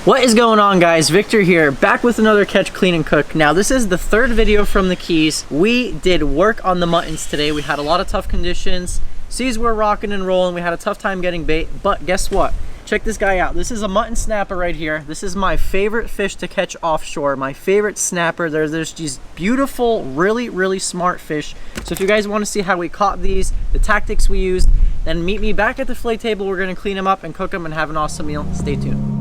What is going on, guys? Victor here, back with another catch, clean and cook. Now this is the third video from the Keys. We did work on the muttons today. We had a lot of tough conditions. Seas were rocking and rolling. We had a tough time getting bait, but guess what? Check this guy out. This is a mutton snapper right here. This is my favorite fish to catch offshore. My favorite snapper. There's these beautiful, really smart fish. So if you guys want to see how we caught these, the tactics we used, then meet me back at the fillet table. We're going to clean them up and cook them and have an awesome meal. Stay tuned.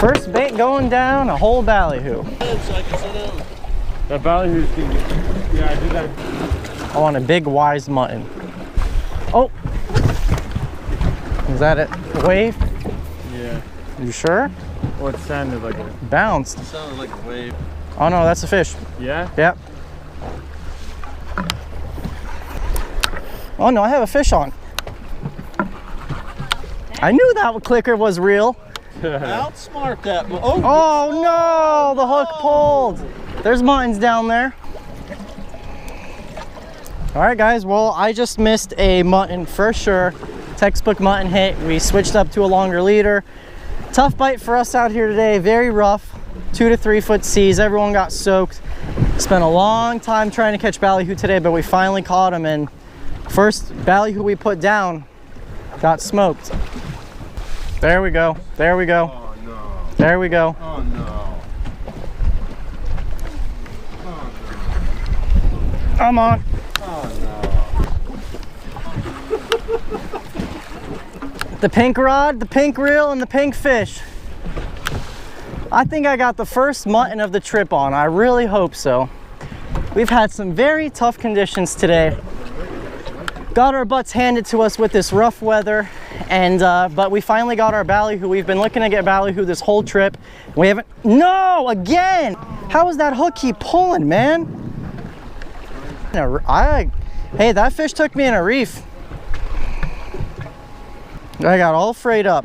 First bait going down, a whole ballyhoo. That ballyhoo's good. Yeah, I did that. I want a big wise mutton. Oh! Is that it? Wave? Yeah. You sure? Well, it sounded like a... Bounced. It sounded like a wave. Oh no, that's a fish. Yeah? Yep. Oh no, I have a fish on. I knew that clicker was real. Outsmart that. Oh no, the hook pulled. There's muttons down there. All right, guys, well, I just missed a mutton for sure. Textbook mutton hit. We switched up to a longer leader. Tough bite for us out here today, very rough. 2 to 3 foot seas, everyone got soaked. Spent a long time trying to catch ballyhoo today, but we finally caught him, and first ballyhoo we put down got smoked. There we go. There we go. Oh no. There we go. Oh no. Oh no. I'm on. Oh no. The pink rod, the pink reel, and the pink fish. I think I got the first mutton of the trip on. I really hope so. We've had some very tough conditions today. Got our butts handed to us with this rough weather, and but we finally got our ballyhoo. We've been looking to get ballyhoo this whole trip. We haven't. No, again! How is that hook keep pulling, man? Hey, that fish took me in a reef. I got all frayed up.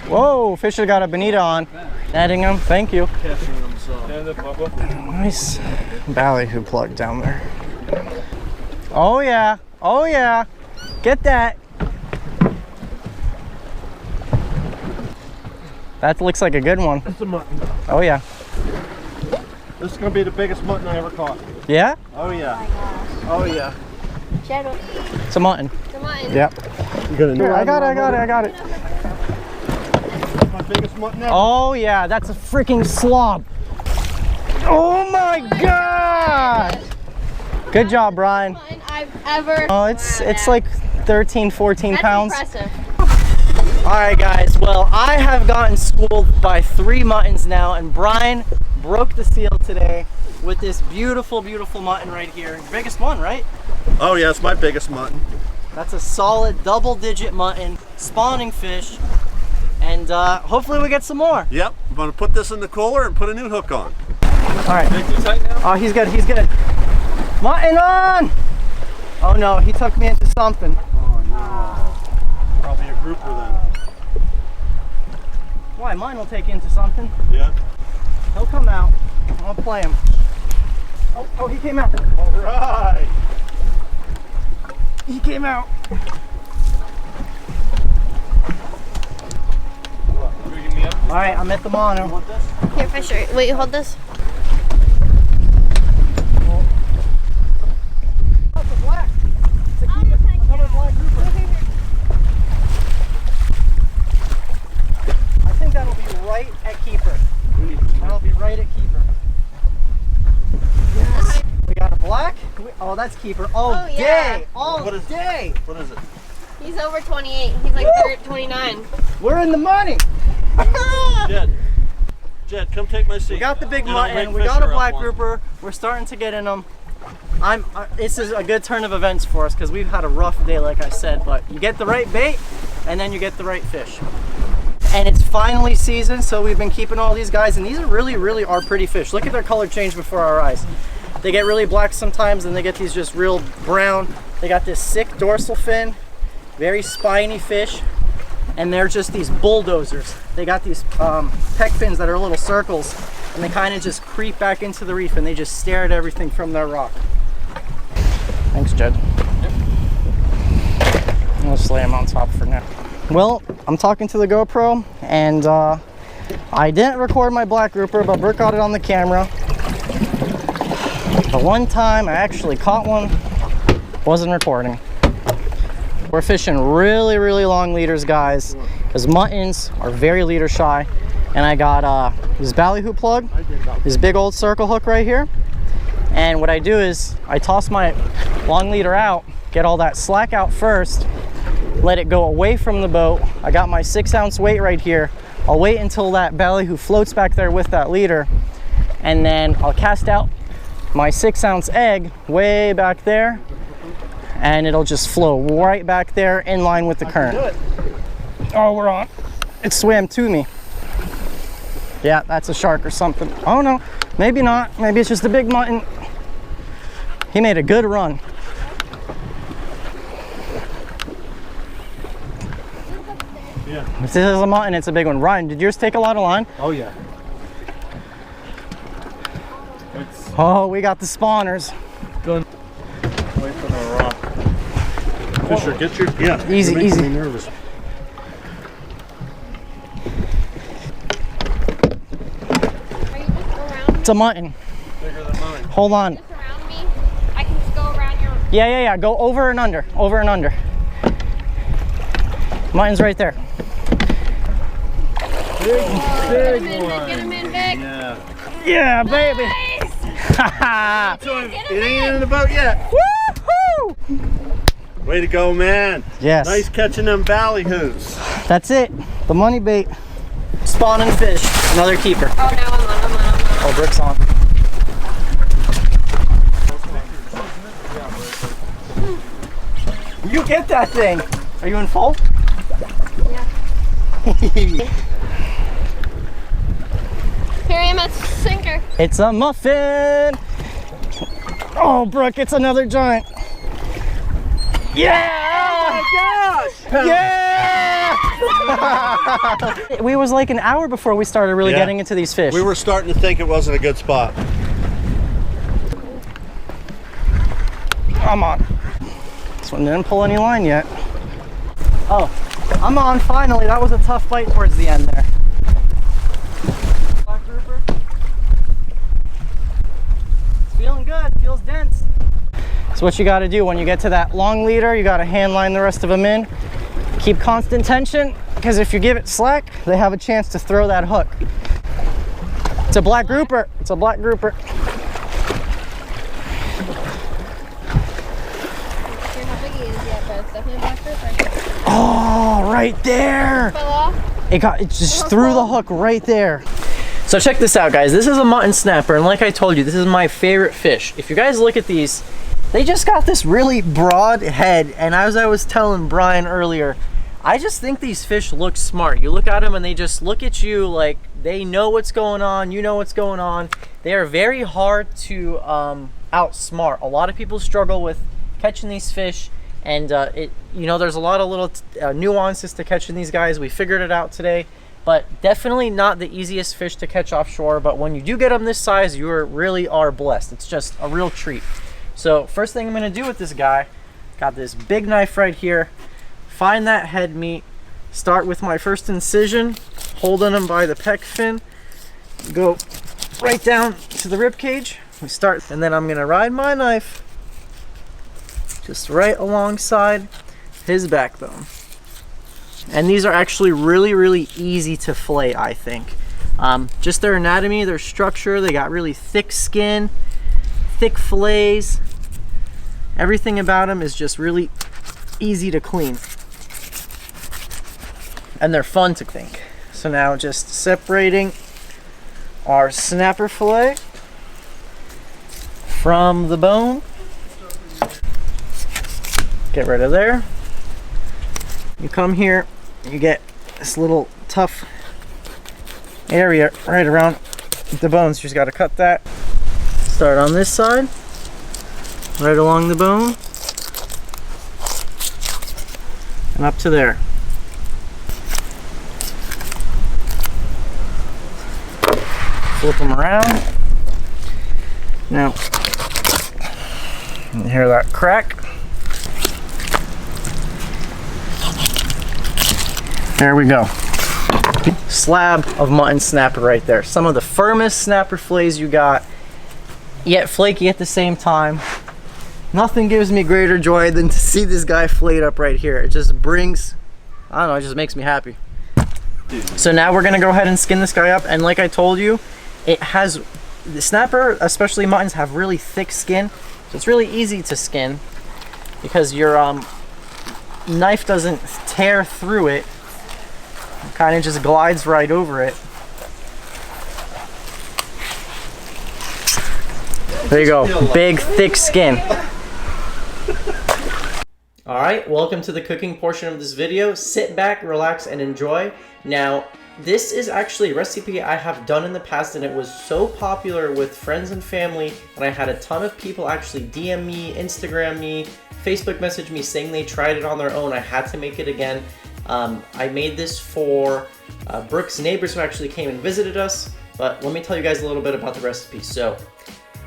Whoa, fish have got a bonita on. Netting them, thank you. Nice ballyhoo plug down there. Oh yeah, oh yeah. Get that. That looks like a good one. It's a mutton. Oh yeah. This is gonna be the biggest mutton I ever caught. Yeah? Oh yeah. Oh Oh yeah. Shadow. It's a mutton. It's a mutton. Yep. You got Here, I got it. That's my biggest mutton ever. Oh yeah, that's a freaking slob. Oh my god! Good job, Brian. Mutton I've ever. Oh, it's like 13, 14 That's pounds. impressive. All right, guys. Well, I have gotten schooled by 3 muttons now, and Brian broke the seal today with this beautiful mutton right here. Biggest one, right? Oh yeah, it's my biggest mutton. That's a solid double-digit mutton, spawning fish, and hopefully we get some more. Yep. I'm gonna put this in the cooler and put a new hook on. All right. Oh, he's good. He's good. Mutton on! Oh no, he took me into something. Oh no. Probably a grouper then. Why? Mine will take you into something. Yeah. He'll come out. I'll play him. Oh, he came out. All right. He came out. All right, I'm at the mono. Here, Fisher. Wait, hold this. Right at keeper. That'll be right at keeper. Yes. We got a black. Oh, that's keeper. All yeah. day. All day. What is it? He's over 28. He's like 29. We're in the money. Jed, come take my seat. We got the big mutton. We got a black grouper. We're starting to get in them. This is a good turn of events for us because we've had a rough day, like I said, but you get the right bait and then you get the right fish. And it's finally season, so we've been keeping all these guys, and these are really are pretty fish. Look at their color change before our eyes. They get really black sometimes, and they get these just real brown. They got this sick dorsal fin, very spiny fish, and they're just these bulldozers. They got these pec fins that are little circles, and they kind of just creep back into the reef, and they just stare at everything from their rock. Thanks, Jed. I'll just lay them on top for now. Well, I'm talking to the GoPro, and I didn't record my black grouper, but Brooke got it on the camera. The one time I actually caught one, wasn't recording. We're fishing really long leaders, guys, because muttons are very leader shy. And I got this ballyhoo plug, this big old circle hook right here. And what I do is I toss my long leader out, get all that slack out first, let it go away from the boat. I got my 6-ounce weight right here. I'll wait until that ballyhoo floats back there with that leader, and then I'll cast out my 6-ounce egg way back there, and it'll just flow right back there in line with the current. Oh, we're on. It swam to me. Yeah, that's a shark or something. Oh no, maybe not. Maybe it's just a big mutton. He made a good run. Yeah. If this is a mutton, it's a big one. Ryan, did yours take a lot of line? Oh yeah. Oh, we got the spawners. Done. Away from the rock. Fisher, get your Easy. Me nervous. Are you just around It's a mutton. Bigger than mine. Hold on. just around me? I can just go around your. Yeah. Go over and under. Over and under. Mutton's right there. Big Get him in, one. get him in big. Yeah. Yeah, baby. Nice. It ain't in the boat yet. Woohoo! Way to go, man. Yes. Nice catching them ballyhoos. That's it. The money bait. Spawning fish. Another keeper. Oh, now I'm on. Oh, Brick's on. You get that thing. Are you in full? Yeah. Here I am at sinker. It's a muffin. Oh, Brooke, it's another giant. Yeah! Oh my gosh! Yeah! We was like an hour before we started really getting into these fish. We were starting to think it wasn't a good spot. I'm on. This one didn't pull any line yet. Oh, I'm on finally. That was a tough fight towards the end there. Black grouper. It's feeling good. Feels dense. So what you got to do when you get to that long leader, you got to hand line the rest of them in. Keep constant tension, because if you give it slack, they have a chance to throw that hook. It's a black grouper. It's a black grouper. Oh, right there. Fell off. It just threw the hook right there. So check this out, guys. This is a mutton snapper, and like I told you, this is my favorite fish. If you guys look at these, they just got this really broad head, and as I was telling Brian earlier, I just think these fish look smart. You look at them and they just look at you like they know what's going on, you know what's going on. They are very hard to outsmart. A lot of people struggle with catching these fish, and there's a lot of little nuances to catching these guys. We figured it out today, but definitely not the easiest fish to catch offshore. But when you do get them this size, you really are blessed. It's just a real treat. So first thing I'm gonna do with this guy, got this big knife right here, find that head meat, start with my first incision, holding him by the pec fin, go right down to the rib cage. We start, and then I'm gonna ride my knife just right alongside his backbone. And these are actually really easy to fillet, I think. Just their anatomy, their structure, they got really thick skin, thick fillets. Everything about them is just really easy to clean. And they're fun to think. So now just separating our snapper fillet from the bone. Get rid of there. You come here, you get this little tough area right around the bones. You just got to cut that. Start on this side, right along the bone, and up to there. Flip them around. Now, you hear that crack? There we go. Slab of mutton snapper right there. Some of the firmest snapper fillets you got, yet flaky at the same time. Nothing gives me greater joy than to see this guy filleted up right here. It just brings, I don't know, it just makes me happy. So now we're gonna go ahead and skin this guy up, and like I told you, it has, the snapper, especially muttons, have really thick skin, so it's really easy to skin because your knife doesn't tear through it. It kind of just glides right over it. There you go, big thick skin. All right, welcome to the cooking portion of this video. Sit back, relax, and enjoy. Now, this is actually a recipe I have done in the past, and it was so popular with friends and family, and I had a ton of people actually DM me, Instagram me, Facebook message me saying they tried it on their own. I had to make it again. I made this for Brooke's neighbors who actually came and visited us, but let me tell you guys a little bit about the recipe. So,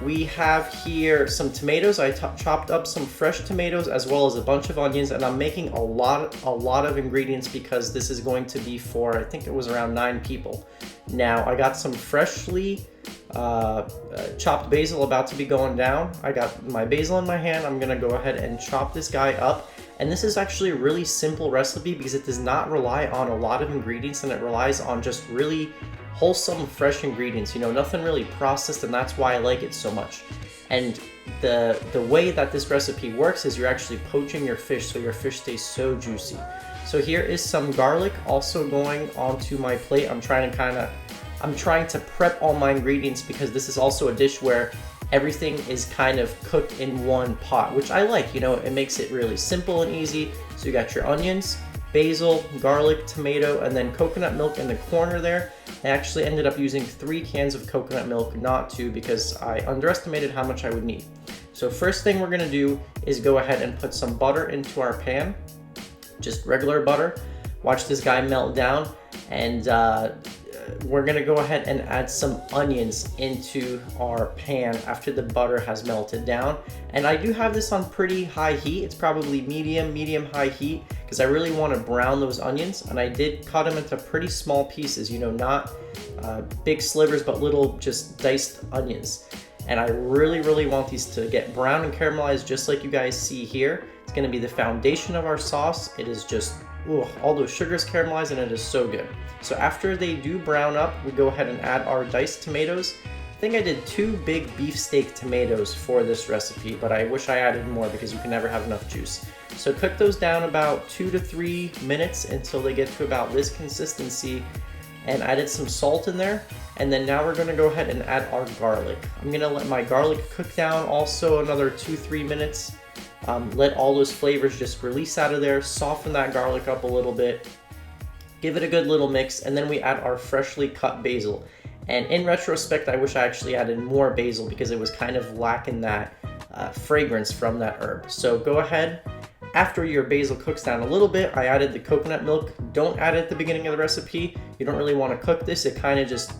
we have here some tomatoes. I chopped up some fresh tomatoes as well as a bunch of onions, and I'm making a lot of ingredients because this is going to be for, I think it was around 9 people. Now, I got some freshly chopped basil about to be going down. I got my basil in my hand. I'm gonna go ahead and chop this guy up. And this is actually a really simple recipe because it does not rely on a lot of ingredients, and it relies on just really wholesome, fresh ingredients, you know, nothing really processed, and that's why I like it so much. And the way that this recipe works is you're actually poaching your fish so your fish stays so juicy. So here is some garlic also going onto my plate. I'm trying to prep all my ingredients because this is also a dish where everything is kind of cooked in one pot, which I like, you know, it makes it really simple and easy. So you got your onions, basil, garlic, tomato, and then coconut milk in the corner there. I actually ended up using 3 cans of coconut milk, not 2, because I underestimated how much I would need. So first thing we're gonna do is go ahead and put some butter into our pan, just regular butter. Watch this guy melt down, and we're gonna go ahead and add some onions into our pan after the butter has melted down. And I do have this on pretty high heat. It's probably medium high heat because I really want to brown those onions. And I did cut them into pretty small pieces, you know, not big slivers, but little just diced onions. And I really want these to get brown and caramelized just like you guys see here. It's gonna be the foundation of our sauce. It is just, ooh, all those sugars caramelized, and it is so good. So after they do brown up, we go ahead and add our diced tomatoes. I think I did 2 big beefsteak tomatoes for this recipe, but I wish I added more because you can never have enough juice. So cook those down about 2 to 3 minutes until they get to about this consistency, and added some salt in there. And then now we're gonna go ahead and add our garlic. I'm gonna let my garlic cook down also another 2-3 minutes. Let all those flavors just release out of there, soften that garlic up a little bit, give it a good little mix, and then we add our freshly cut basil. And in retrospect, I wish I actually added more basil because it was kind of lacking that fragrance from that herb. So go ahead, after your basil cooks down a little bit, I added the coconut milk. Don't add it at the beginning of the recipe. You don't really want to cook this. It kind of just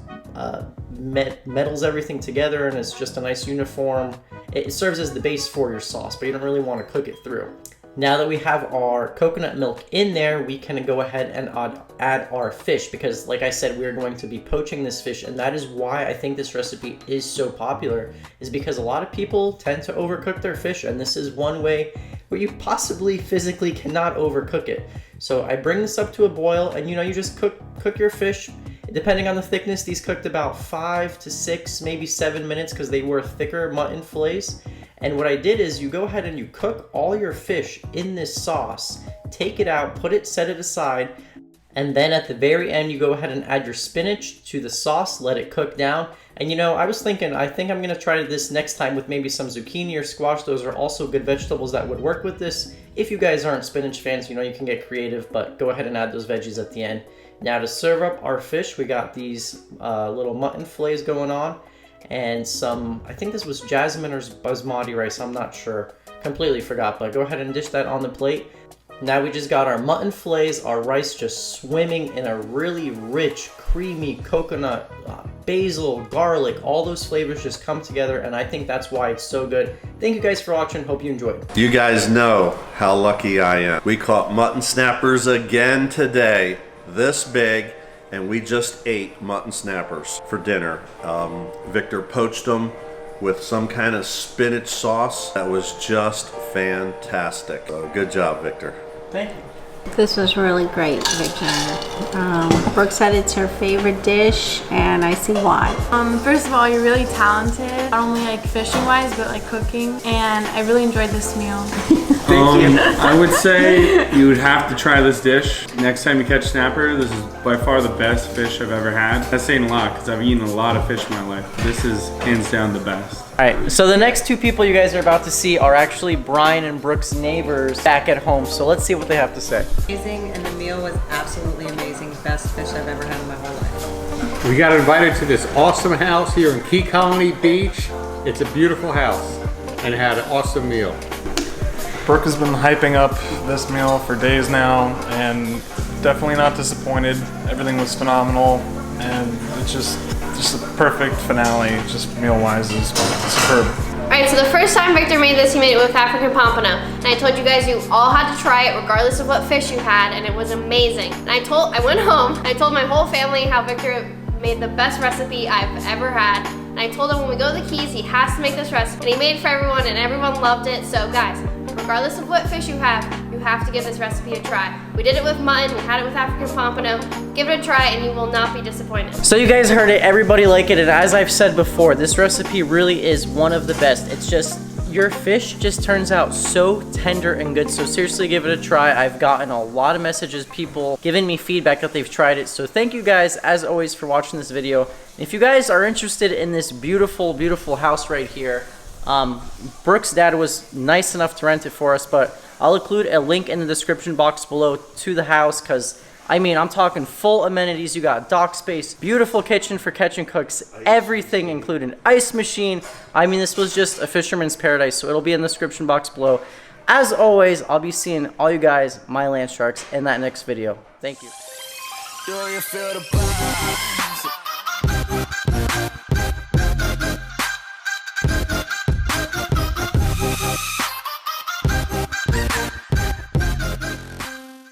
metals everything together, and it's just a nice uniform. It serves as the base for your sauce, but you don't really want to cook it through. Now that we have our coconut milk in there, we can go ahead and add our fish because, like I said, we're going to be poaching this fish, and that is why I think this recipe is so popular, is because a lot of people tend to overcook their fish, and this is one way where you possibly physically cannot overcook it. So I bring this up to a boil, and you know, you just cook your fish. Depending on the thickness, these cooked about 5 to 6, maybe 7 minutes because they were thicker mutton fillets. And what I did is you go ahead and you cook all your fish in this sauce, take it out, set it aside, and then at the very end, you go ahead and add your spinach to the sauce, let it cook down. And you know, I was thinking, I think I'm gonna try this next time with maybe some zucchini or squash. Those are also good vegetables that would work with this If you guys aren't spinach fans, you know, you can get creative, but go ahead and add those veggies at the end. Now to serve up our fish, we got these little mutton fillets going on, and some, I think this was jasmine or basmati rice, I'm not sure. Completely forgot, but go ahead and dish that on the plate. Now we just got our mutton fillets, our rice just swimming in a really rich, creamy coconut, basil, garlic, all those flavors just come together, and I think that's why it's so good. Thank you guys for watching, hope you enjoyed. You guys know how lucky I am. We caught mutton snappers again today, this big, and we just ate mutton snappers for dinner. Victor poached them with some kind of spinach sauce that was just fantastic. So good job, Victor. Thank you. This was really great, Victor. Brooke said it's her favorite dish, and I see why. First of all, you're really talented, not only like fishing wise, but like cooking, and I really enjoyed this meal. Thank you. I would say you would have to try this dish. Next time you catch snapper, this is by far the best fish I've ever had. That's saying a lot because I've eaten a lot of fish in my life. This is hands down the best. Alright, so the next two people you guys are about to see are actually Brian and Brooke's neighbors back at home. So let's see what they have to say. Amazing, and the meal was absolutely amazing. Best fish I've ever had in my whole life. We got invited to this awesome house here in Key Colony Beach. It's a beautiful house and had an awesome meal. Brooke has been hyping up this meal for days now, and definitely not disappointed. Everything was phenomenal, and it's just a perfect finale, just meal-wise, is superb. Alright, so the first time Victor made this, he made it with African pompano. And I told you guys you all had to try it regardless of what fish you had, and it was amazing. And I went home, I told my whole family how Victor made the best recipe I've ever had. And I told him when we go to the Keys, he has to make this recipe. And he made it for everyone, and everyone loved it. So guys, regardless of what fish you have to give this recipe a try. We did it with mutton, we had it with African pompano. Give it a try and you will not be disappointed. So you guys heard it, everybody liked it, and as I've said before, this recipe really is one of the best. It's just, your fish just turns out so tender and good, so seriously give it a try. I've gotten a lot of messages, people giving me feedback that they've tried it, so thank you guys as always for watching this video. If you guys are interested in this beautiful, beautiful house right here, Brooke's dad was nice enough to rent it for us, but I'll include a link in the description box below to the house, because I mean, I'm talking full amenities. You got dock space, beautiful kitchen for catching cooks, everything included, ice machine. I mean, this was just a fisherman's paradise, so it'll be in the description box below. As always, I'll be seeing all you guys, my Landsharks, in that next video. Thank you.